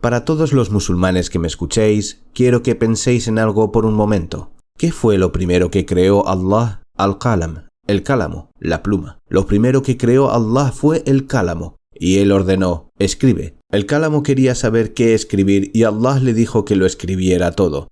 Para todos los musulmanes que me escuchéis, quiero que penséis en algo por un momento. ¿Qué fue lo primero que creó Allah? Al-Qalam, el cálamo, la pluma. Lo primero que creó Allah fue el cálamo. Y él ordenó, escribe. El cálamo quería saber qué escribir y Allah le dijo que lo escribiera todo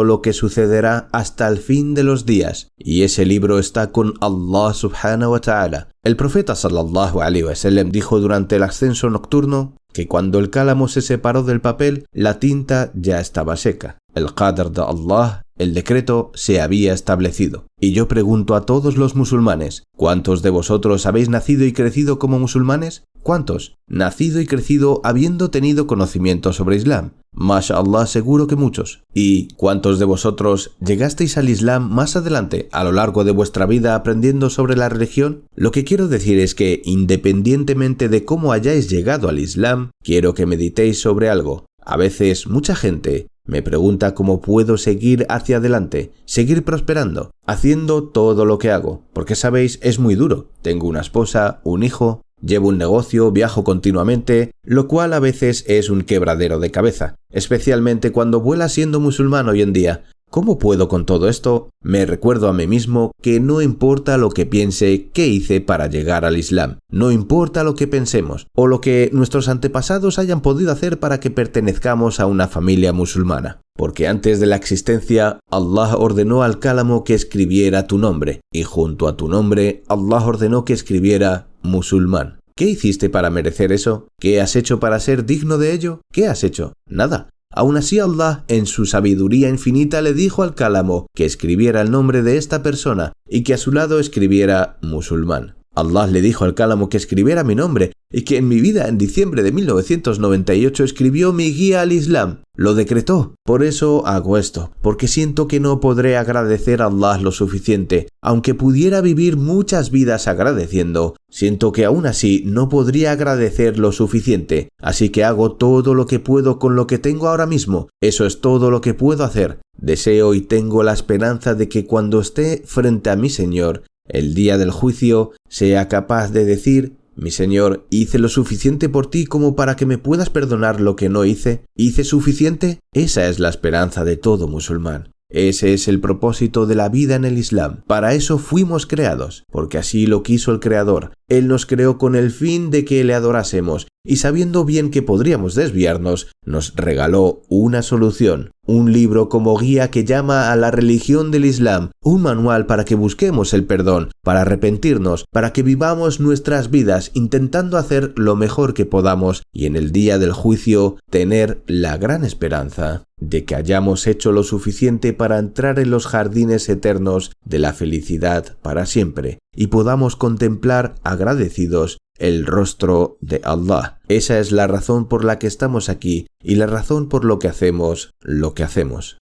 lo que sucederá hasta el fin de los días. Y ese libro está con Allah subhanahu wa ta'ala. El profeta sallallahu alaihi wasallam dijo durante el ascenso nocturno que cuando el cálamo se separó del papel, la tinta ya estaba seca. El qadr de Allah, el decreto, se había establecido. Y yo pregunto a todos los musulmanes, ¿cuántos de vosotros habéis nacido y crecido como musulmanes? ¿Cuántos? Nacido y crecido habiendo tenido conocimiento sobre Islam. Mashallah, seguro que muchos. ¿Y cuántos de vosotros llegasteis al Islam más adelante, a lo largo de vuestra vida aprendiendo sobre la religión? Lo que quiero decir es que, independientemente de cómo hayáis llegado al Islam, quiero que meditéis sobre algo. A veces, mucha gente me pregunta cómo puedo seguir hacia adelante, seguir prosperando, haciendo todo lo que hago. Porque, sabéis, es muy duro. Tengo una esposa, un hijo, llevo un negocio, viajo continuamente, lo cual a veces es un quebradero de cabeza, especialmente cuando vuelas siendo musulmán hoy en día. ¿Cómo puedo con todo esto? Me recuerdo a mí mismo que no importa lo que piense qué hice para llegar al Islam, no importa lo que pensemos o lo que nuestros antepasados hayan podido hacer para que pertenezcamos a una familia musulmana. Porque antes de la existencia, Allah ordenó al cálamo que escribiera tu nombre, y junto a tu nombre, Allah ordenó que escribiera musulmán. ¿Qué hiciste para merecer eso? ¿Qué has hecho para ser digno de ello? ¿Qué has hecho? Nada. Aún así, Allah, en su sabiduría infinita, le dijo al cálamo que escribiera el nombre de esta persona y que a su lado escribiera musulmán. Allah le dijo al cálamo que escribiera mi nombre y que en mi vida en diciembre de 1998 escribió mi guía al Islam. Lo decretó. Por eso hago esto, porque siento que no podré agradecer a Allah lo suficiente. Aunque pudiera vivir muchas vidas agradeciendo, siento que aún así no podría agradecer lo suficiente. Así que hago todo lo que puedo con lo que tengo ahora mismo. Eso es todo lo que puedo hacer. Deseo y tengo la esperanza de que cuando esté frente a mi Señor, el día del juicio, sea capaz de decir: mi Señor, ¿hice lo suficiente por ti como para que me puedas perdonar lo que no hice? ¿Hice suficiente? Esa es la esperanza de todo musulmán. Ese es el propósito de la vida en el Islam. Para eso fuimos creados, porque así lo quiso el Creador. Él nos creó con el fin de que le adorásemos, y sabiendo bien que podríamos desviarnos, nos regaló una solución, un libro como guía que llama a la religión del Islam, un manual para que busquemos el perdón, para arrepentirnos, para que vivamos nuestras vidas intentando hacer lo mejor que podamos y en el día del juicio tener la gran esperanza de que hayamos hecho lo suficiente para entrar en los jardines eternos de la felicidad para siempre y podamos contemplar agradecidos el rostro de Allah. Esa es la razón por la que estamos aquí y la razón por lo que hacemos lo que hacemos.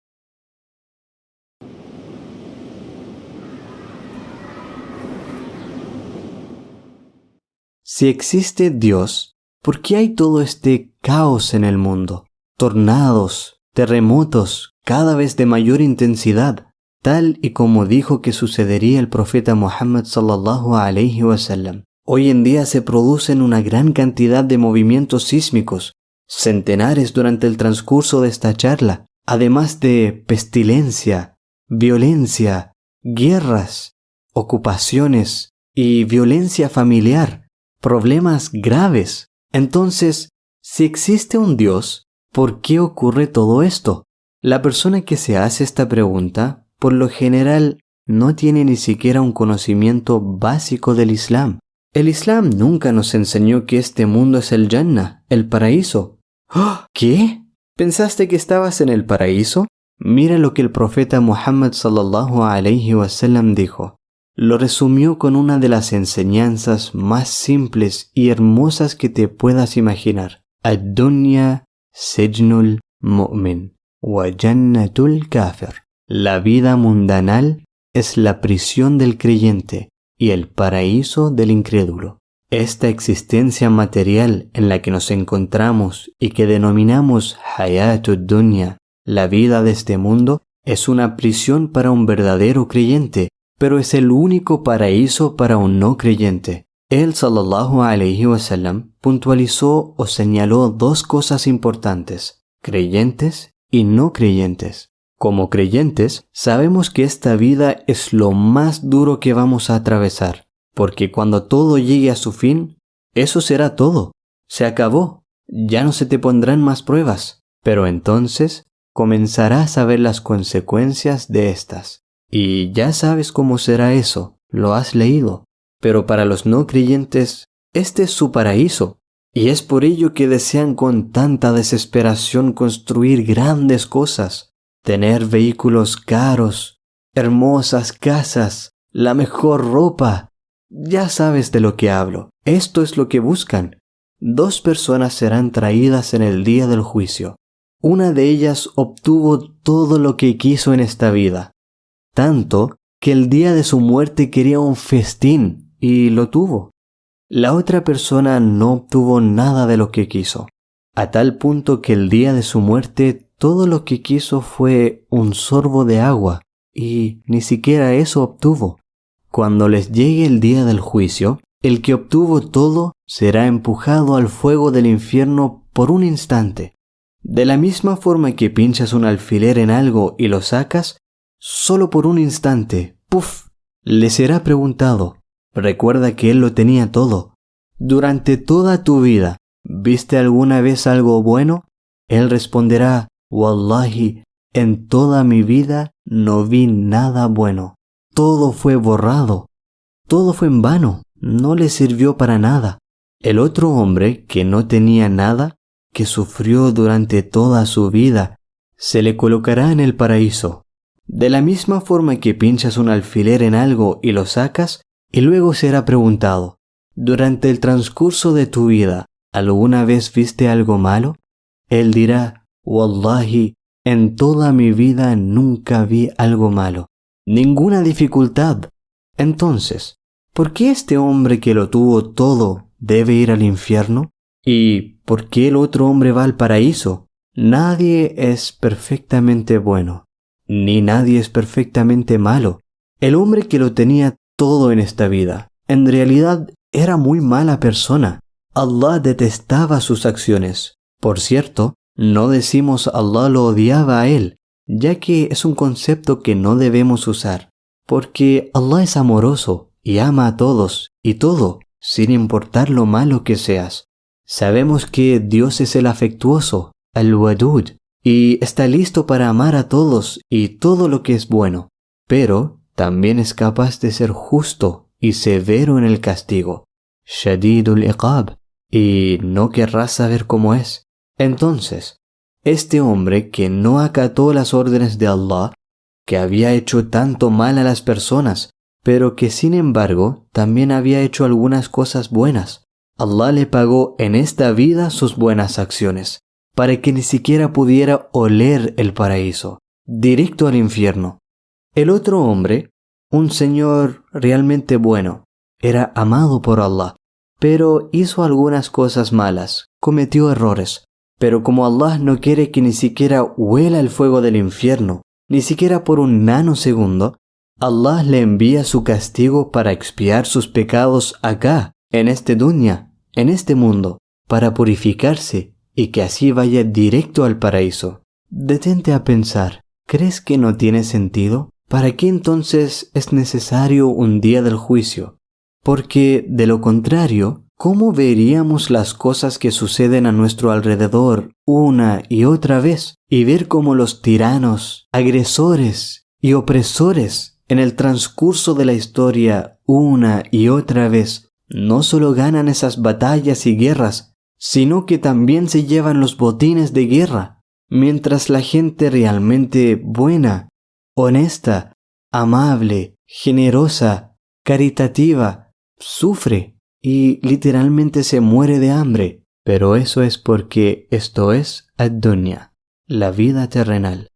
Si existe Dios, ¿por qué hay todo este caos en el mundo? Tornados, terremotos, cada vez de mayor intensidad, tal y como dijo que sucedería el profeta Muhammad sallallahu alaihi wasallam. Hoy en día se producen una gran cantidad de movimientos sísmicos, centenares durante el transcurso de esta charla, además de pestilencia, violencia, guerras, ocupaciones y violencia familiar, problemas graves. Entonces, si existe un Dios, ¿por qué ocurre todo esto? La persona que se hace esta pregunta, por lo general, no tiene ni siquiera un conocimiento básico del Islam. El Islam nunca nos enseñó que este mundo es el Jannah, el paraíso. ¡Oh! ¿Qué? ¿Pensaste que estabas en el paraíso? Mira lo que el profeta Muhammad sallallahu alaihi wasallam dijo. Lo resumió con una de las enseñanzas más simples y hermosas que te puedas imaginar. Ad-dunya sijnul mu'min wa jannatul kafir. La vida mundanal es la prisión del creyente y el paraíso del incrédulo. Esta existencia material en la que nos encontramos y que denominamos Hayatud Dunya, la vida de este mundo, es una prisión para un verdadero creyente, pero es el único paraíso para un no creyente. Él sallallahu alayhi wasallam puntualizó o señaló dos cosas importantes: creyentes y no creyentes. Como creyentes, sabemos que esta vida es lo más duro que vamos a atravesar, porque cuando todo llegue a su fin, eso será todo. Se acabó. Ya no se te pondrán más pruebas, pero entonces comenzarás a ver las consecuencias de estas. Y ya sabes cómo será eso, lo has leído. Pero para los no creyentes, este es su paraíso. Y es por ello que desean con tanta desesperación construir grandes cosas, tener vehículos caros, hermosas casas, la mejor ropa. Ya sabes de lo que hablo. Esto es lo que buscan. 2 personas serán traídas en el día del juicio. Una de ellas obtuvo todo lo que quiso en esta vida, tanto que el día de su muerte quería un festín y lo tuvo. La otra persona no obtuvo nada de lo que quiso, a tal punto que el día de su muerte todo lo que quiso fue un sorbo de agua y ni siquiera eso obtuvo. Cuando les llegue el día del juicio, el que obtuvo todo será empujado al fuego del infierno por un instante. De la misma forma que pinchas un alfiler en algo y lo sacas, solo por un instante, ¡puf!, le será preguntado. Recuerda que él lo tenía todo. Durante toda tu vida, ¿viste alguna vez algo bueno? Él responderá: Wallahi, en toda mi vida no vi nada bueno. Todo fue borrado. Todo fue en vano. No le sirvió para nada. El otro hombre, que no tenía nada, que sufrió durante toda su vida, se le colocará en el paraíso. De la misma forma que pinchas un alfiler en algo y lo sacas, y luego será preguntado: durante el transcurso de tu vida, ¿alguna vez viste algo malo? Él dirá: Wallahi, en toda mi vida nunca vi algo malo, ninguna dificultad. Entonces, ¿por qué este hombre que lo tuvo todo debe ir al infierno? ¿Y por qué el otro hombre va al paraíso? Nadie es perfectamente bueno, ni nadie es perfectamente malo. El hombre que lo tenía todo en esta vida, en realidad era muy mala persona. Allah detestaba sus acciones. Por cierto, no decimos Allah lo odiaba a él, ya que es un concepto que no debemos usar, porque Allah es amoroso y ama a todos y todo, sin importar lo malo que seas. Sabemos que Dios es el afectuoso, al-Wadud, y está listo para amar a todos y todo lo que es bueno, pero también es capaz de ser justo y severo en el castigo, Shadidul Iqab, y no querrás saber cómo es. Entonces, este hombre que no acató las órdenes de Allah, que había hecho tanto mal a las personas, pero que sin embargo también había hecho algunas cosas buenas, Allah le pagó en esta vida sus buenas acciones, para que ni siquiera pudiera oler el paraíso, directo al infierno. El otro hombre, un señor realmente bueno, era amado por Allah, pero hizo algunas cosas malas, cometió errores. Pero como Allah no quiere que ni siquiera huela el fuego del infierno, ni siquiera por un nanosegundo, Allah le envía su castigo para expiar sus pecados acá, en este dunya, en este mundo, para purificarse y que así vaya directo al paraíso. Detente a pensar, ¿crees que no tiene sentido? ¿Para qué entonces es necesario un día del juicio? Porque, de lo contrario, ¿cómo veríamos las cosas que suceden a nuestro alrededor una y otra vez y ver cómo los tiranos, agresores y opresores en el transcurso de la historia una y otra vez no solo ganan esas batallas y guerras, sino que también se llevan los botines de guerra, mientras la gente realmente buena, honesta, amable, generosa, caritativa, sufre y literalmente se muere de hambre? Pero eso es porque esto es ad-dunya, la vida terrenal.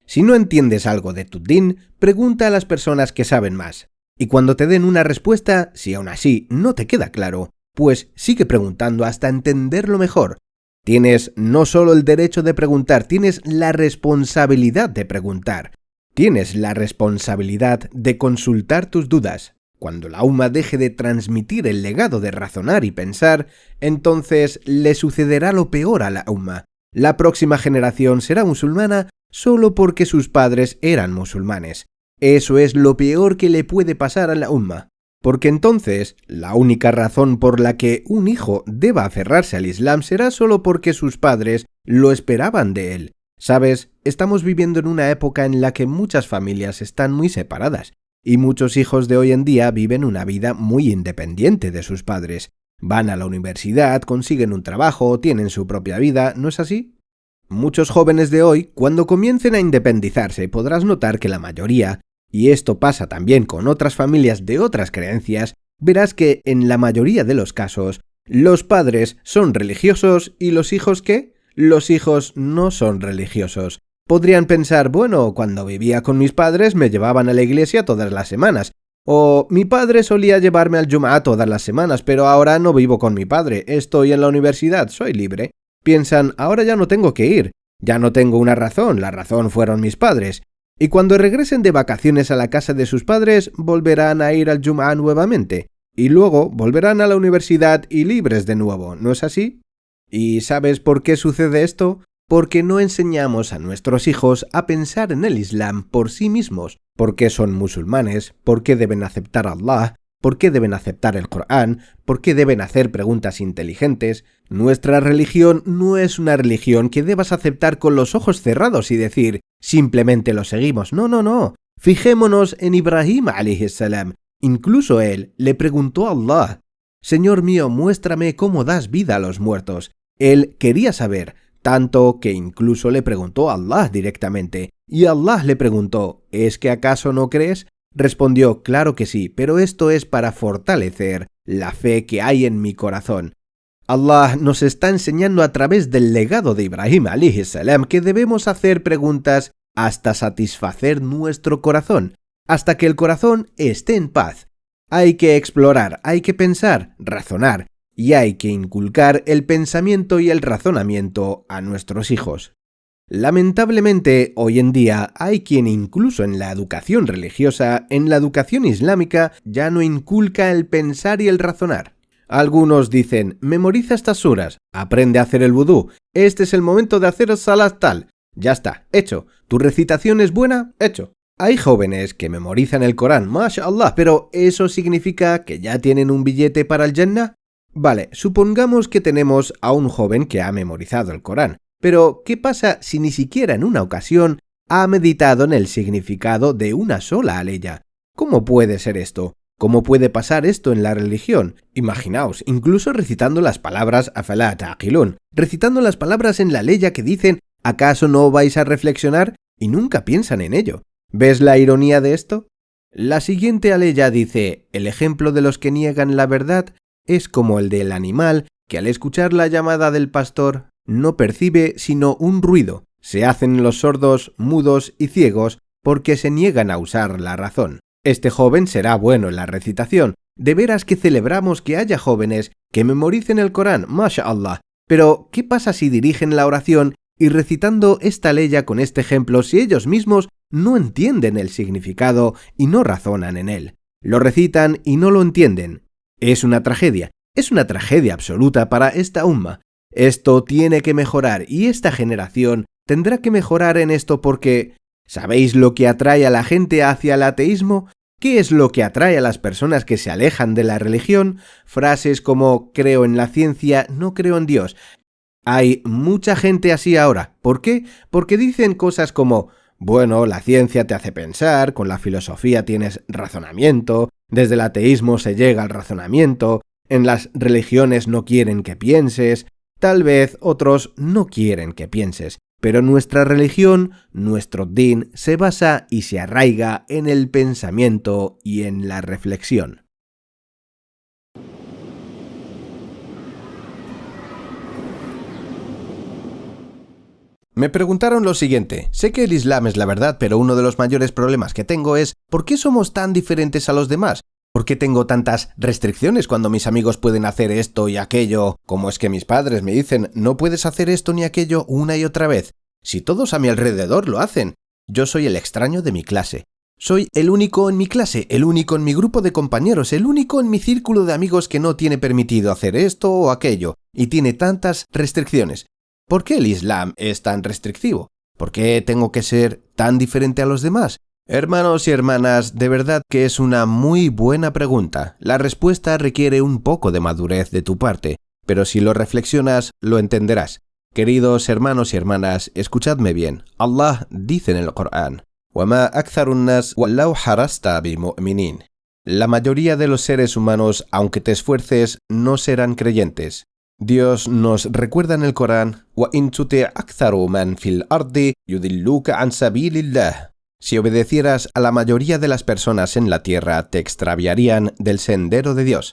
Si no entiendes algo de tu din, pregunta a las personas que saben más. Y cuando te den una respuesta, si aún así no te queda claro, pues sigue preguntando hasta entenderlo mejor. Tienes no solo el derecho de preguntar, tienes la responsabilidad de preguntar. Tienes la responsabilidad de consultar tus dudas. Cuando la umma deje de transmitir el legado de razonar y pensar, entonces le sucederá lo peor a la umma. La próxima generación será musulmana solo porque sus padres eran musulmanes. Eso es lo peor que le puede pasar a la umma. Porque entonces, la única razón por la que un hijo deba aferrarse al Islam será solo porque sus padres lo esperaban de él. ¿Sabes? Estamos viviendo en una época en la que muchas familias están muy separadas, y muchos hijos de hoy en día viven una vida muy independiente de sus padres. Van a la universidad, consiguen un trabajo, tienen su propia vida, ¿no es así? Muchos jóvenes de hoy, cuando comiencen a independizarse, podrás notar que la mayoría, y esto pasa también con otras familias de otras creencias, verás que en la mayoría de los casos, los padres son religiosos y los hijos ¿qué? Los hijos no son religiosos. Podrían pensar, bueno, cuando vivía con mis padres me llevaban a la iglesia todas las semanas, o mi padre solía llevarme al Jumu'ah todas las semanas, pero ahora no vivo con mi padre, estoy en la universidad, soy libre. Piensan, ahora ya no tengo que ir, ya no tengo una razón, la razón fueron mis padres. Y cuando regresen de vacaciones a la casa de sus padres, volverán a ir al Jumu'ah nuevamente, y luego volverán a la universidad y libres de nuevo, ¿no es así? ¿Y sabes por qué sucede esto? Porque no enseñamos a nuestros hijos a pensar en el Islam por sí mismos, por qué son musulmanes, por qué deben aceptar a Allah, por qué deben aceptar el Corán, por qué deben hacer preguntas inteligentes. Nuestra religión no es una religión que debas aceptar con los ojos cerrados y decir, simplemente lo seguimos. No, no, no. Fijémonos en Ibrahim alayhi salam. Incluso él le preguntó a Allah, Señor mío, muéstrame cómo das vida a los muertos. Él quería saber, tanto que incluso le preguntó a Allah directamente, y Allah le preguntó, ¿es que acaso no crees? Respondió, claro que sí, pero esto es para fortalecer la fe que hay en mi corazón. Allah nos está enseñando a través del legado de Ibrahim alayhi salam que debemos hacer preguntas hasta satisfacer nuestro corazón, hasta que el corazón esté en paz. Hay que explorar, hay que pensar, razonar, y hay que inculcar el pensamiento y el razonamiento a nuestros hijos. Lamentablemente, hoy en día hay quien incluso en la educación religiosa, en la educación islámica, ya no inculca el pensar y el razonar. Algunos dicen, memoriza estas suras, aprende a hacer el vudú, este es el momento de hacer el salat tal. Ya está, hecho. ¿Tu recitación es buena? Hecho. Hay jóvenes que memorizan el Corán, mashallah, pero ¿eso significa que ya tienen un billete para el Jannah? Vale, supongamos que tenemos a un joven que ha memorizado el Corán. Pero, ¿qué pasa si ni siquiera en una ocasión ha meditado en el significado de una sola aleya? ¿Cómo puede ser esto? ¿Cómo puede pasar esto en la religión? Imaginaos, incluso recitando las palabras afala ta'qilun, recitando las palabras en la aleya que dicen ¿acaso no vais a reflexionar? Y nunca piensan en ello. ¿Ves la ironía de esto? La siguiente aleya dice, el ejemplo de los que niegan la verdad es como el del animal que al escuchar la llamada del pastor no percibe sino un ruido. Se hacen los sordos, mudos y ciegos porque se niegan a usar la razón. Este joven será bueno en la recitación. De veras que celebramos que haya jóvenes que memoricen el Corán, mashallah. Pero, ¿qué pasa si dirigen la oración y recitando esta aleya con este ejemplo si ellos mismos no entienden el significado y no razonan en él? Lo recitan y no lo entienden. Es una tragedia absoluta para esta umma. Esto tiene que mejorar y esta generación tendrá que mejorar en esto porque ¿sabéis lo que atrae a la gente hacia el ateísmo? ¿Qué es lo que atrae a las personas que se alejan de la religión? Frases como creo en la ciencia, no creo en Dios. Hay mucha gente así ahora. ¿Por qué? Porque dicen cosas como bueno, la ciencia te hace pensar, con la filosofía tienes razonamiento, desde el ateísmo se llega al razonamiento, en las religiones no quieren que pienses. Tal vez otros no quieren que pienses, pero nuestra religión, nuestro din, se basa y se arraiga en el pensamiento y en la reflexión. Me preguntaron lo siguiente, sé que el Islam es la verdad, pero uno de los mayores problemas que tengo es ¿por qué somos tan diferentes a los demás? ¿Por qué tengo tantas restricciones cuando mis amigos pueden hacer esto y aquello? ¿Cómo es que mis padres me dicen no puedes hacer esto ni aquello una y otra vez? Si todos a mi alrededor lo hacen. Yo soy el extraño de mi clase. Soy el único en mi clase, el único en mi grupo de compañeros, el único en mi círculo de amigos que no tiene permitido hacer esto o aquello y tiene tantas restricciones. ¿Por qué el Islam es tan restrictivo? ¿Por qué tengo que ser tan diferente a los demás? Hermanos y hermanas, de verdad que es una muy buena pregunta. La respuesta requiere un poco de madurez de tu parte, pero si lo reflexionas, lo entenderás. Queridos hermanos y hermanas, escuchadme bien. Allah dice en el Corán: وَمَا أَكْثَرُ النَّاسِ وَلَوْ حَرَصْتَ بِمُؤْمِنِينَ. La mayoría de los seres humanos, aunque te esfuerces, no serán creyentes. Dios nos recuerda en el Corán: وَإِن تُطِعْ أَكْثَرَ مَنْ فِي الْأَرْضِ يُضِلُّوكَ عَنْ سَبِيلِ اللَّهِ. Si obedecieras a la mayoría de las personas en la tierra, te extraviarían del sendero de Dios.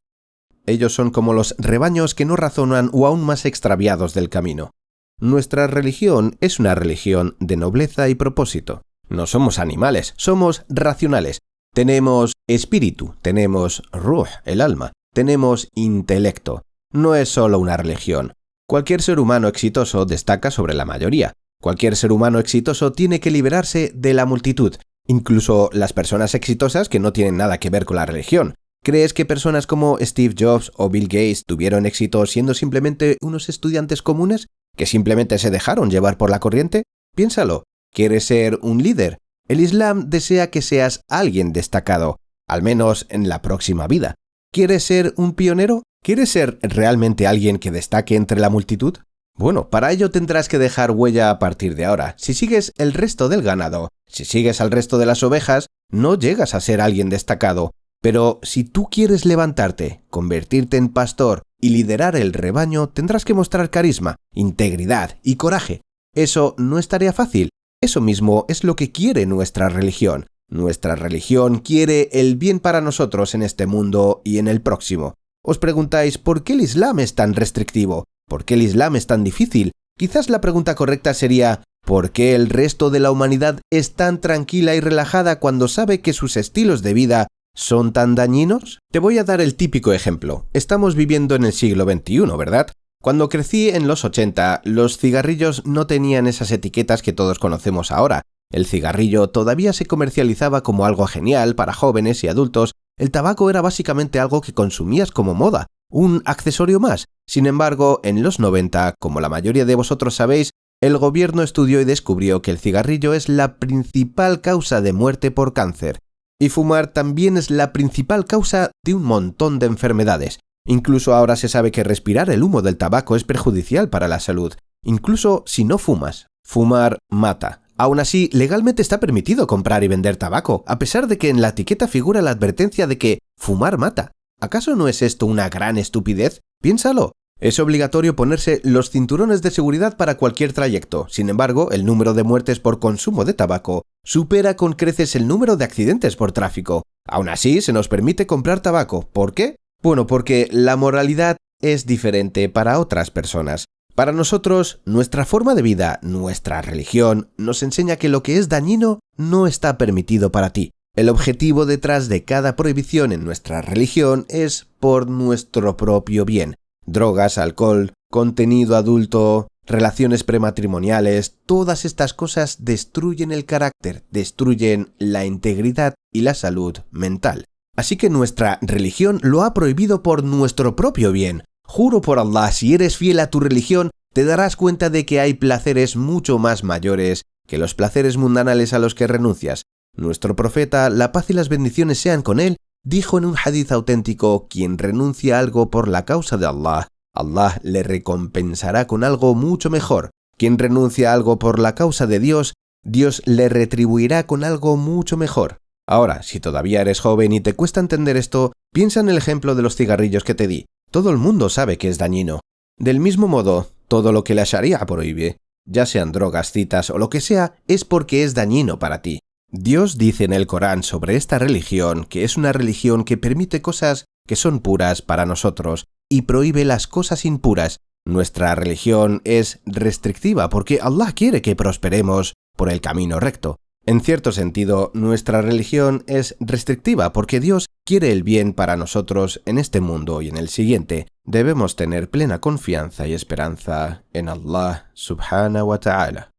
Ellos son como los rebaños que no razonan o aún más extraviados del camino. Nuestra religión es una religión de nobleza y propósito. No somos animales, somos racionales. Tenemos espíritu, tenemos ruh, el alma, tenemos intelecto. No es solo una religión. Cualquier ser humano exitoso destaca sobre la mayoría. Cualquier ser humano exitoso tiene que liberarse de la multitud, incluso las personas exitosas que no tienen nada que ver con la religión. ¿Crees que personas como Steve Jobs o Bill Gates tuvieron éxito siendo simplemente unos estudiantes comunes que simplemente se dejaron llevar por la corriente? Piénsalo. ¿Quieres ser un líder? El Islam desea que seas alguien destacado, al menos en la próxima vida. ¿Quieres ser un pionero? ¿Quieres ser realmente alguien que destaque entre la multitud? Bueno, para ello tendrás que dejar huella a partir de ahora. Si sigues el resto del ganado, si sigues al resto de las ovejas, no llegas a ser alguien destacado. Pero si tú quieres levantarte, convertirte en pastor y liderar el rebaño, tendrás que mostrar carisma, integridad y coraje. Eso no es tarea fácil. Eso mismo es lo que quiere nuestra religión. Nuestra religión quiere el bien para nosotros en este mundo y en el próximo. Os preguntáis, ¿por qué el Islam es tan restrictivo? ¿Por qué el Islam es tan difícil? Quizás la pregunta correcta sería: ¿por qué el resto de la humanidad es tan tranquila y relajada cuando sabe que sus estilos de vida son tan dañinos? Te voy a dar el típico ejemplo. Estamos viviendo en el siglo XXI, ¿verdad? Cuando crecí en los 80, los cigarrillos no tenían esas etiquetas que todos conocemos ahora. El cigarrillo todavía se comercializaba como algo genial para jóvenes y adultos. El tabaco era básicamente algo que consumías como moda, un accesorio más. Sin embargo, en los 90, como la mayoría de vosotros sabéis, el gobierno estudió y descubrió que el cigarrillo es la principal causa de muerte por cáncer. Y fumar también es la principal causa de un montón de enfermedades. Incluso ahora se sabe que respirar el humo del tabaco es perjudicial para la salud, incluso si no fumas. Fumar mata. Aún así, legalmente está permitido comprar y vender tabaco, a pesar de que en la etiqueta figura la advertencia de que fumar mata. ¿Acaso no es esto una gran estupidez? Piénsalo. Es obligatorio ponerse los cinturones de seguridad para cualquier trayecto. Sin embargo, el número de muertes por consumo de tabaco supera con creces el número de accidentes por tráfico. Aún así, se nos permite comprar tabaco. ¿Por qué? Bueno, porque la moralidad es diferente para otras personas. Para nosotros, nuestra forma de vida, nuestra religión, nos enseña que lo que es dañino no está permitido para ti. El objetivo detrás de cada prohibición en nuestra religión es por nuestro propio bien. Drogas, alcohol, contenido adulto, relaciones prematrimoniales, todas estas cosas destruyen el carácter, destruyen la integridad y la salud mental. Así que nuestra religión lo ha prohibido por nuestro propio bien. Juro por Allah, si eres fiel a tu religión, te darás cuenta de que hay placeres mucho más mayores que los placeres mundanales a los que renuncias. Nuestro profeta, la paz y las bendiciones sean con él, dijo en un hadith auténtico: quien renuncia a algo por la causa de Allah, Allah le recompensará con algo mucho mejor. Quien renuncia a algo por la causa de Dios, Dios le retribuirá con algo mucho mejor. Ahora, si todavía eres joven y te cuesta entender esto, piensa en el ejemplo de los cigarrillos que te di. Todo el mundo sabe que es dañino. Del mismo modo, todo lo que la Sharia prohíbe, ya sean drogas, citas o lo que sea, es porque es dañino para ti. Dios dice en el Corán sobre esta religión que es una religión que permite cosas que son puras para nosotros y prohíbe las cosas impuras. Nuestra religión es restrictiva porque Allah quiere que prosperemos por el camino recto. En cierto sentido, nuestra religión es restrictiva porque Dios quiere el bien para nosotros en este mundo y en el siguiente. Debemos tener plena confianza y esperanza en Allah subhanahu wa ta'ala.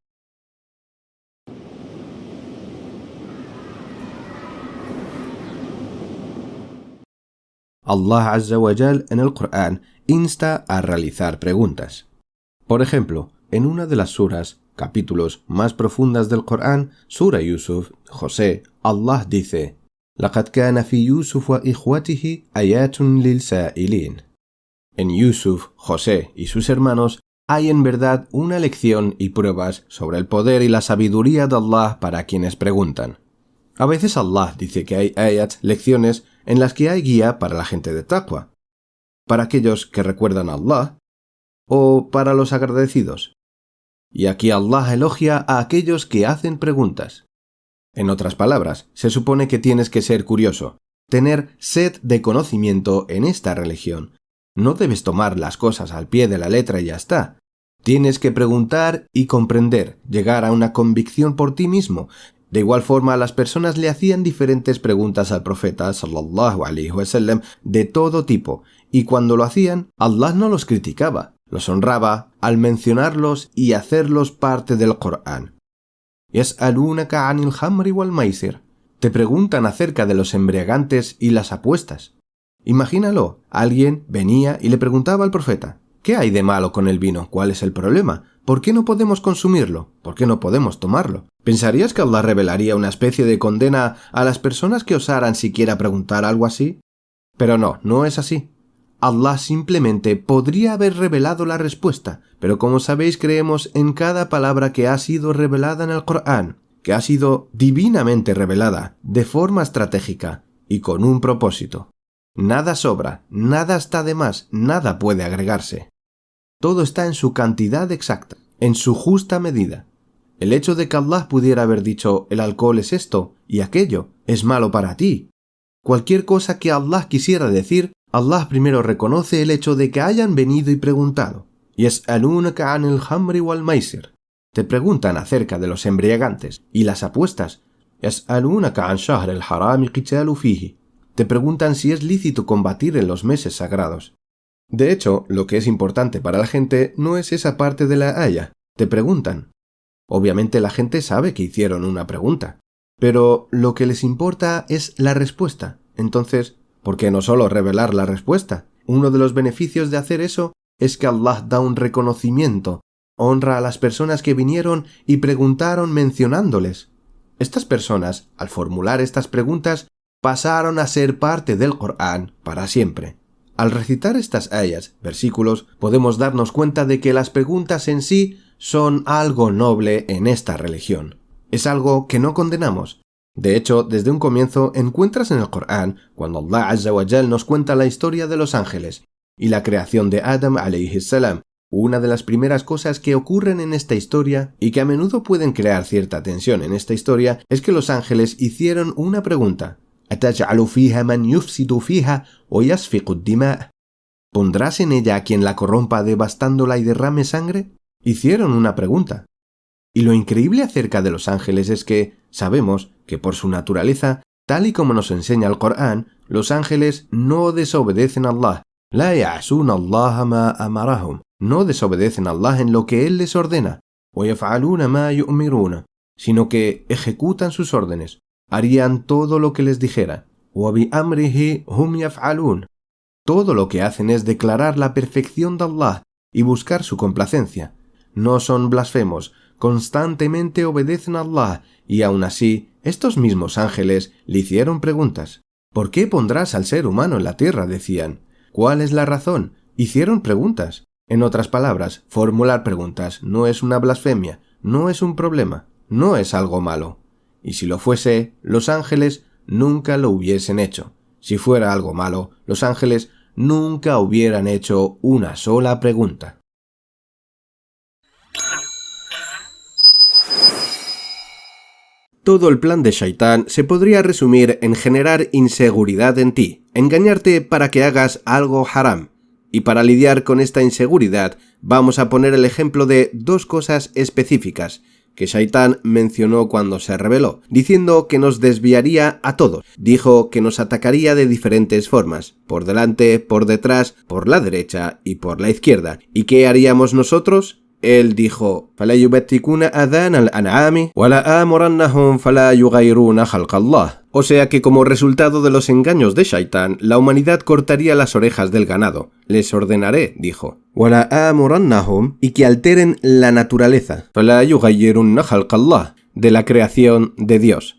Allah Azza wa Jal en el Corán insta a realizar preguntas. Por ejemplo, en una de las suras, capítulos más profundas del Corán, Sura Yusuf, José, Allah dice: لَقَدْ كَانَ فِي يُوسُفَ وَإِخْوَتِهِ آيَاتٌ لِلْسَائِلِينَ. En Yusuf, José y sus hermanos hay en verdad una lección y pruebas sobre el poder y la sabiduría de Allah para quienes preguntan. A veces Allah dice que hay ayats, lecciones, en las que hay guía para la gente de taqwa, para aquellos que recuerdan a Allah, o para los agradecidos. Y aquí Allah elogia a aquellos que hacen preguntas. En otras palabras, se supone que tienes que ser curioso, tener sed de conocimiento en esta religión. No debes tomar las cosas al pie de la letra y ya está. Tienes que preguntar y comprender, llegar a una convicción por ti mismo. De igual forma, las personas le hacían diferentes preguntas al profeta sallallahu alaihi wasallam de todo tipo, y cuando lo hacían, Allah no los criticaba, los honraba al mencionarlos y hacerlos parte del Corán. Yas'alunaka 'anil khamri wal maisir. Te preguntan acerca de los embriagantes y las apuestas. Imagínalo, alguien venía y le preguntaba al profeta: ¿qué hay de malo con el vino? ¿Cuál es el problema? ¿Por qué no podemos consumirlo? ¿Por qué no podemos tomarlo? ¿Pensarías que Allah revelaría una especie de condena a las personas que osaran siquiera preguntar algo así? Pero no, no es así. Allah simplemente podría haber revelado la respuesta, pero como sabéis creemos en cada palabra que ha sido revelada en el Corán, que ha sido divinamente revelada, de forma estratégica y con un propósito. Nada sobra, nada está de más, nada puede agregarse. Todo está en su cantidad exacta, en su justa medida. El hecho de que Allah pudiera haber dicho el alcohol es esto y aquello es malo para ti. Cualquier cosa que Allah quisiera decir, Allah primero reconoce el hecho de que hayan venido y preguntado. Yas'alunaka 'anil khamri wal maisir. Te preguntan acerca de los embriagantes y las apuestas. Yas'alunaka 'an shahr al-haram qitalu fihi. Te preguntan si es lícito combatir en los meses sagrados. De hecho, lo que es importante para la gente no es esa parte de la aya. Te preguntan. Obviamente la gente sabe que hicieron una pregunta, pero lo que les importa es la respuesta. Entonces, ¿por qué no solo revelar la respuesta? Uno de los beneficios de hacer eso es que Allah da un reconocimiento, honra a las personas que vinieron y preguntaron mencionándoles. Estas personas, al formular estas preguntas, pasaron a ser parte del Corán para siempre. Al recitar estas ayas, versículos, podemos darnos cuenta de que las preguntas en sí son algo noble en esta religión. Es algo que no condenamos. De hecho, desde un comienzo encuentras en el Corán, cuando Allah Azza wa Jal nos cuenta la historia de los ángeles y la creación de Adam alayhi salam, una de las primeras cosas que ocurren en esta historia y que a menudo pueden crear cierta tensión en esta historia es que los ángeles hicieron una pregunta. ¿Ataj'alu fiha man yufsidu fiha o yasfiqu ad-dima'? ¿Pondrás en ella a quien la corrompa devastándola y derrame sangre? Hicieron una pregunta. Y lo increíble acerca de los ángeles es que sabemos que por su naturaleza, tal y como nos enseña el Corán, los ángeles no desobedecen a Allah. La ya'suna Allah ma amarahum. No desobedecen a Allah en lo que Él les ordena. Wa yaf'aluna ma yu'miruna. Sino que ejecutan sus órdenes. Harían todo lo que les dijera. Wa bi amrihi hum yaf'alun. Todo lo que hacen es declarar la perfección de Allah y buscar su complacencia. No son blasfemos, constantemente obedecen a Allah y aún así, estos mismos ángeles le hicieron preguntas. ¿Por qué pondrás al ser humano en la tierra?, decían. ¿Cuál es la razón? Hicieron preguntas. En otras palabras, formular preguntas no es una blasfemia, no es un problema, no es algo malo. Y si lo fuese, los ángeles nunca lo hubiesen hecho. Si fuera algo malo, los ángeles nunca hubieran hecho una sola pregunta. Todo el plan de Shaitán se podría resumir en generar inseguridad en ti, engañarte para que hagas algo haram. Y para lidiar con esta inseguridad, vamos a poner el ejemplo de dos cosas específicas que Shaitán mencionó cuando se rebeló, diciendo que nos desviaría a todos. Dijo que nos atacaría de diferentes formas, por delante, por detrás, por la derecha y por la izquierda. ¿Y qué haríamos nosotros? Él dijo: فَلَا يُبَتِّكُونَ أَذَانَ الْأَنْعَامِ وَلَا آمُرَنَّهُمْ فَلَا يُغَيِّرُونَ خَلْقَ اللَّهِ. O sea que como resultado de los engaños de Shaitán, la humanidad cortaría las orejas del ganado. Les ordenaré, dijo, وَلَا آمُرَنَّهُمْ, y que alteren la naturaleza, فَلَا يُغَيِّرُونَ خَلْقَ اللَّهِ, de la creación de Dios.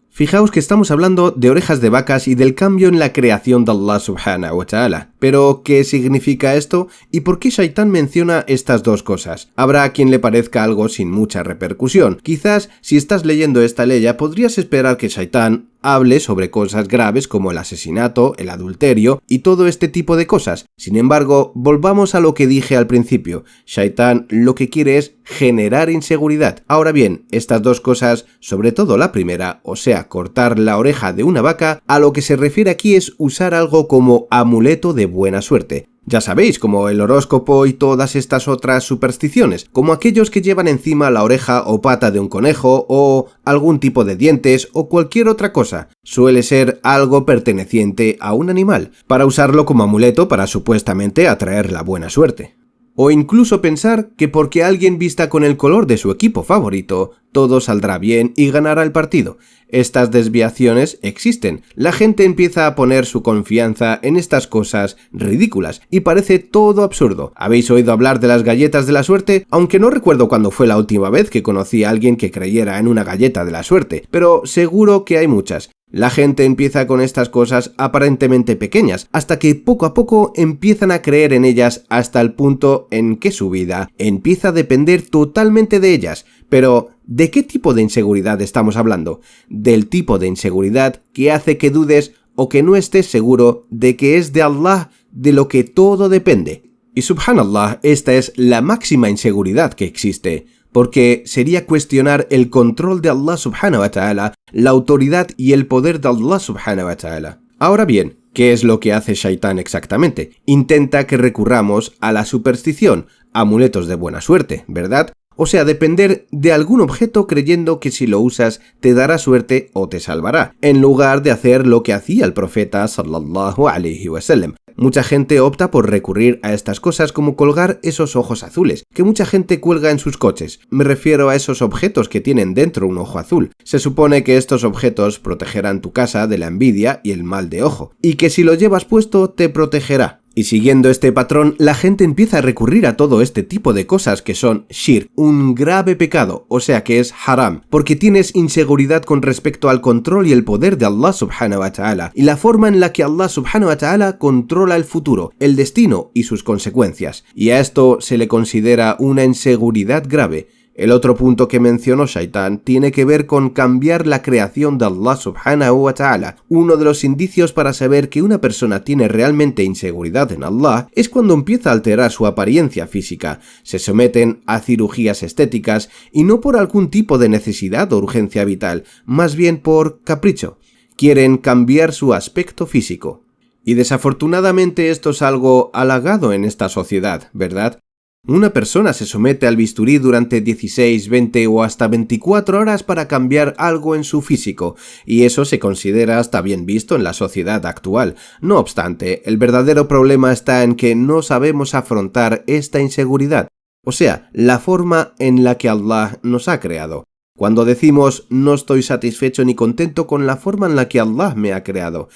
Fijaos que estamos hablando de orejas de vacas y del cambio en la creación de Allah subhanahu wa ta'ala. Pero, ¿qué significa esto? ¿Y por qué Shaitán menciona estas dos cosas? Habrá a quien le parezca algo sin mucha repercusión. Quizás, si estás leyendo esta leya, podrías esperar que Shaitán hable sobre cosas graves como el asesinato, el adulterio y todo este tipo de cosas. Sin embargo, volvamos a lo que dije al principio. Shaitán lo que quiere es generar inseguridad. Ahora bien, estas dos cosas, sobre todo la primera, o sea, cortar la oreja de una vaca, a lo que se refiere aquí es usar algo como amuleto de buena suerte. Ya sabéis, como el horóscopo y todas estas otras supersticiones, como aquellos que llevan encima la oreja o pata de un conejo o algún tipo de dientes o cualquier otra cosa. Suele ser algo perteneciente a un animal, para usarlo como amuleto para supuestamente atraer la buena suerte. O incluso pensar que porque alguien vista con el color de su equipo favorito, todo saldrá bien y ganará el partido. Estas desviaciones existen. La gente empieza a poner su confianza en estas cosas ridículas y parece todo absurdo. ¿Habéis oído hablar de las galletas de la suerte? Aunque no recuerdo cuándo fue la última vez que conocí a alguien que creyera en una galleta de la suerte, pero seguro que hay muchas. La gente empieza con estas cosas aparentemente pequeñas, hasta que poco a poco empiezan a creer en ellas hasta el punto en que su vida empieza a depender totalmente de ellas. Pero, ¿de qué tipo de inseguridad estamos hablando? Del tipo de inseguridad que hace que dudes o que no estés seguro de que es de Allah de lo que todo depende. Y subhanallah, esta es la máxima inseguridad que existe, porque sería cuestionar el control de Allah subhanahu wa ta'ala, la autoridad y el poder de Allah subhanahu wa ta'ala. Ahora bien, ¿qué es lo que hace Shaitán exactamente? Intenta que recurramos a la superstición, amuletos de buena suerte, ¿verdad? O sea, depender de algún objeto creyendo que si lo usas te dará suerte o te salvará, en lugar de hacer lo que hacía el profeta sallallahu alaihi wasallam. Mucha gente opta por recurrir a estas cosas como colgar esos ojos azules, que mucha gente cuelga en sus coches. Me refiero a esos objetos que tienen dentro un ojo azul. Se supone que estos objetos protegerán tu casa de la envidia y el mal de ojo, y que si lo llevas puesto te protegerá. Y siguiendo este patrón, la gente empieza a recurrir a todo este tipo de cosas que son shirk, un grave pecado, o sea que es haram, porque tienes inseguridad con respecto al control y el poder de Allah subhanahu wa ta'ala, y la forma en la que Allah subhanahu wa ta'ala controla el futuro, el destino y sus consecuencias, y a esto se le considera una inseguridad grave. El otro punto que mencionó Shaitán tiene que ver con cambiar la creación de Allah subhanahu wa ta'ala. Uno de los indicios para saber que una persona tiene realmente inseguridad en Allah es cuando empieza a alterar su apariencia física. Se someten a cirugías estéticas y no por algún tipo de necesidad o urgencia vital, más bien por capricho. Quieren cambiar su aspecto físico. Y desafortunadamente esto es algo halagado en esta sociedad, ¿verdad? Una persona se somete al bisturí durante 16, 20 o hasta 24 horas para cambiar algo en su físico, y eso se considera hasta bien visto en la sociedad actual. No obstante, el verdadero problema está en que no sabemos afrontar esta inseguridad, o sea, la forma en la que Allah nos ha creado. Cuando decimos no estoy satisfecho ni contento con la forma en la que Allah me ha creado.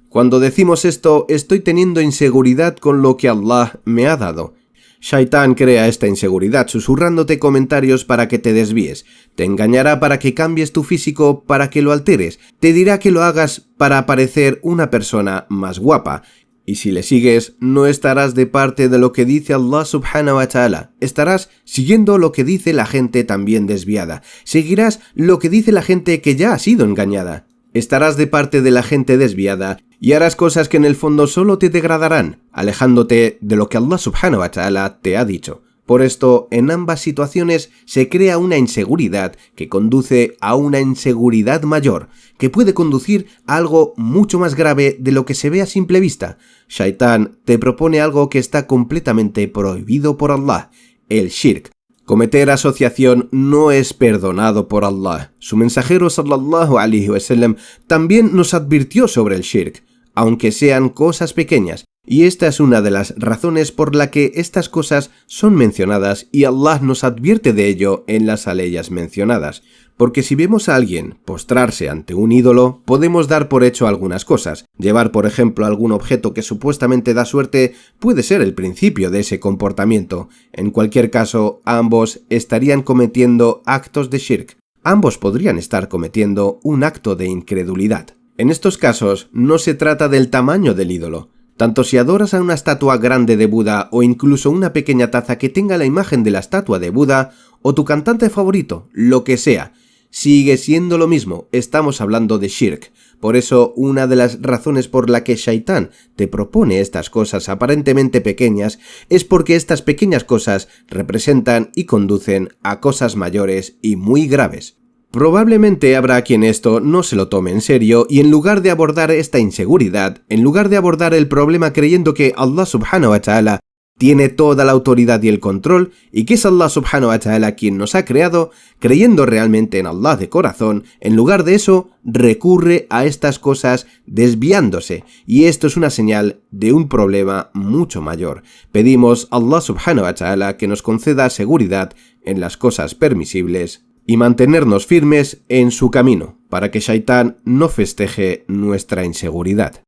Cuando decimos esto, estoy teniendo inseguridad con lo que Allah me ha dado. Shaitán crea esta inseguridad susurrándote comentarios para que te desvíes. Te engañará para que cambies tu físico, para que lo alteres. Te dirá que lo hagas para parecer una persona más guapa. Y si le sigues, no estarás de parte de lo que dice Allah subhanahu wa ta'ala. Estarás siguiendo lo que dice la gente también desviada. Seguirás lo que dice la gente que ya ha sido engañada. Estarás de parte de la gente desviada y harás cosas que en el fondo solo te degradarán, alejándote de lo que Allah subhanahu wa ta'ala te ha dicho. Por esto, en ambas situaciones se crea una inseguridad que conduce a una inseguridad mayor, que puede conducir a algo mucho más grave de lo que se ve a simple vista. Shaitán te propone algo que está completamente prohibido por Allah, el shirk. Cometer asociación no es perdonado por Allah. Su mensajero sallallahu alaihi wasallam también nos advirtió sobre el shirk, aunque sean cosas pequeñas, y esta es una de las razones por la que estas cosas son mencionadas y Allah nos advierte de ello en las aleyas mencionadas. Porque si vemos a alguien postrarse ante un ídolo, podemos dar por hecho algunas cosas. Llevar, por ejemplo, algún objeto que supuestamente da suerte puede ser el principio de ese comportamiento. En cualquier caso, ambos estarían cometiendo actos de shirk. Ambos podrían estar cometiendo un acto de incredulidad. En estos casos, no se trata del tamaño del ídolo. Tanto si adoras a una estatua grande de Buda o incluso una pequeña taza que tenga la imagen de la estatua de Buda o tu cantante favorito, lo que sea, sigue siendo lo mismo, estamos hablando de shirk. Por eso, una de las razones por la que Shaitán te propone estas cosas aparentemente pequeñas es porque estas pequeñas cosas representan y conducen a cosas mayores y muy graves. Probablemente habrá quien esto no se lo tome en serio y en lugar de abordar esta inseguridad, en lugar de abordar el problema creyendo que Allah subhanahu wa ta'ala tiene toda la autoridad y el control y que es Allah subhanahu wa ta'ala quien nos ha creado, creyendo realmente en Allah de corazón, en lugar de eso recurre a estas cosas desviándose, y esto es una señal de un problema mucho mayor. Pedimos a Allah subhanahu wa ta'ala que nos conceda seguridad en las cosas permisibles y mantenernos firmes en su camino, para que Shaitán no festeje nuestra inseguridad.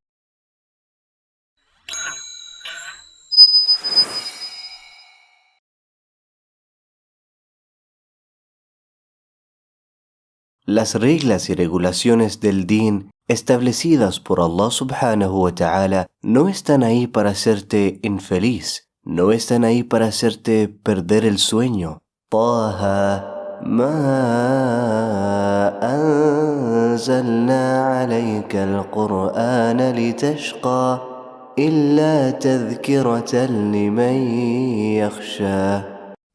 Las reglas y regulaciones del Din establecidas por Allah subhanahu wa ta'ala no están ahí para hacerte infeliz, no están ahí para hacerte perder el sueño. Taha ما أنزلنا عليك القرآن لتشقى إلا تذكرة لمن يخشى.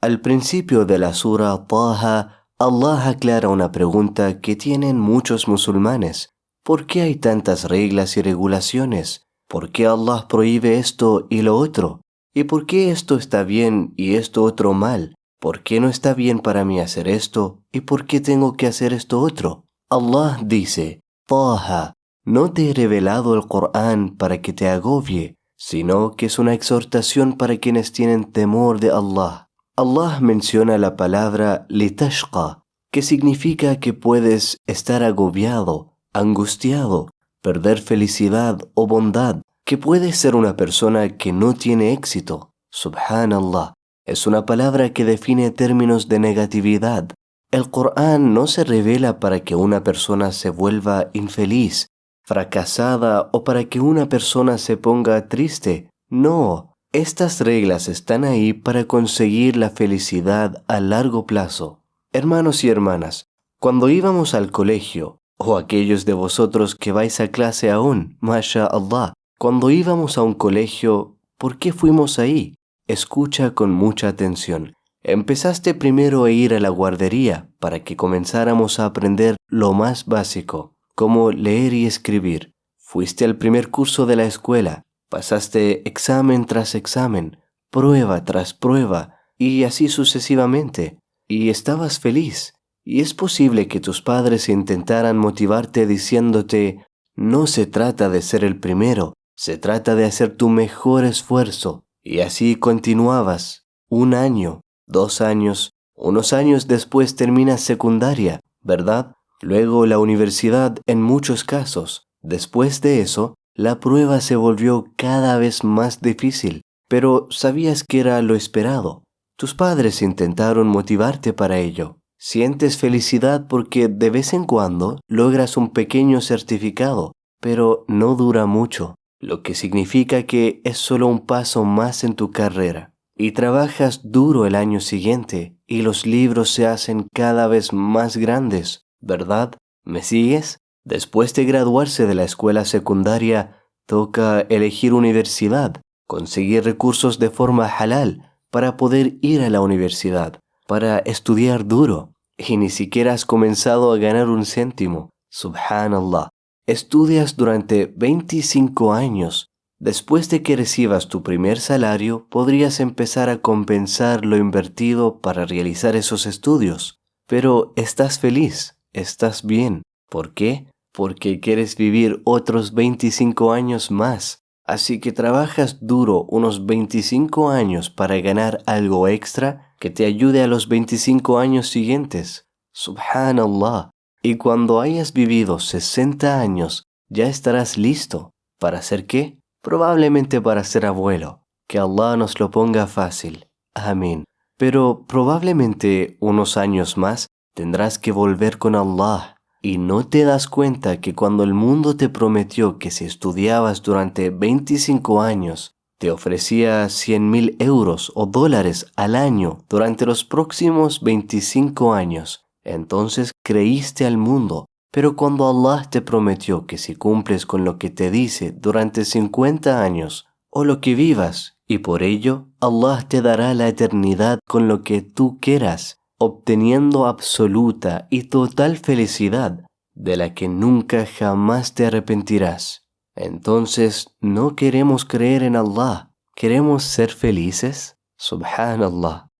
Al principio de la sura Taha, Allah aclara una pregunta que tienen muchos musulmanes. ¿Por qué hay tantas reglas y regulaciones? ¿Por qué Allah prohíbe esto y lo otro? ¿Y por qué esto está bien y esto otro mal? ¿Por qué no está bien para mí hacer esto? ¿Y por qué tengo que hacer esto otro? Allah dice, Taha, no te he revelado el Corán para que te agobie, sino que es una exhortación para quienes tienen temor de Allah. Allah menciona la palabra litashqa, que significa que puedes estar agobiado, angustiado, perder felicidad o bondad, que puedes ser una persona que no tiene éxito. Subhanallah. Es una palabra que define términos de negatividad. El Corán no se revela para que una persona se vuelva infeliz, fracasada o para que una persona se ponga triste. No, estas reglas están ahí para conseguir la felicidad a largo plazo. Hermanos y hermanas, cuando íbamos al colegio, o aquellos de vosotros que vais a clase aún, masha'Allah, cuando íbamos a un colegio, ¿por qué fuimos ahí? Escucha con mucha atención. Empezaste primero a ir a la guardería para que comenzáramos a aprender lo más básico, como leer y escribir. Fuiste al primer curso de la escuela, pasaste examen tras examen, prueba tras prueba, y así sucesivamente. Y estabas feliz. Y es posible que tus padres intentaran motivarte diciéndote, no se trata de ser el primero, se trata de hacer tu mejor esfuerzo. Y así continuabas, 1 año, 2 años, unos años después terminas secundaria, ¿verdad? Luego la universidad en muchos casos. Después de eso, la prueba se volvió cada vez más difícil, pero sabías que era lo esperado. Tus padres intentaron motivarte para ello. Sientes felicidad porque de vez en cuando logras un pequeño certificado, pero no dura mucho. Lo que significa que es solo un paso más en tu carrera. Y trabajas duro el año siguiente y los libros se hacen cada vez más grandes, ¿verdad? ¿Me sigues? Después de graduarse de la escuela secundaria, toca elegir universidad, conseguir recursos de forma halal para poder ir a la universidad, para estudiar duro. Y ni siquiera has comenzado a ganar un céntimo. Subhanallah. Estudias durante 25 años, Después de que recibas tu primer salario, podrías empezar a compensar lo invertido para realizar esos estudios. Pero estás feliz, estás bien. ¿Por qué? Porque quieres vivir otros 25 años más. Así que trabajas duro unos 25 años para ganar algo extra que te ayude a los 25 años siguientes. Subhanallah. Y cuando hayas vivido 60 años, ya estarás listo. ¿Para hacer qué? Probablemente para ser abuelo. Que Allah nos lo ponga fácil. Amén. Pero probablemente unos años más tendrás que volver con Allah. Y no te das cuenta que cuando el mundo te prometió que si estudiabas durante 25 años, te ofrecía 100.000 euros o dólares al año durante los próximos 25 años. Entonces creíste al mundo. Pero cuando Allah te prometió que si cumples con lo que te dice durante 50 años, o lo que vivas, y por ello Allah te dará la eternidad con lo que tú quieras, obteniendo absoluta y total felicidad, de la que nunca jamás te arrepentirás. Entonces, ¿no queremos creer en Allah? ¿Queremos ser felices? Subhanallah.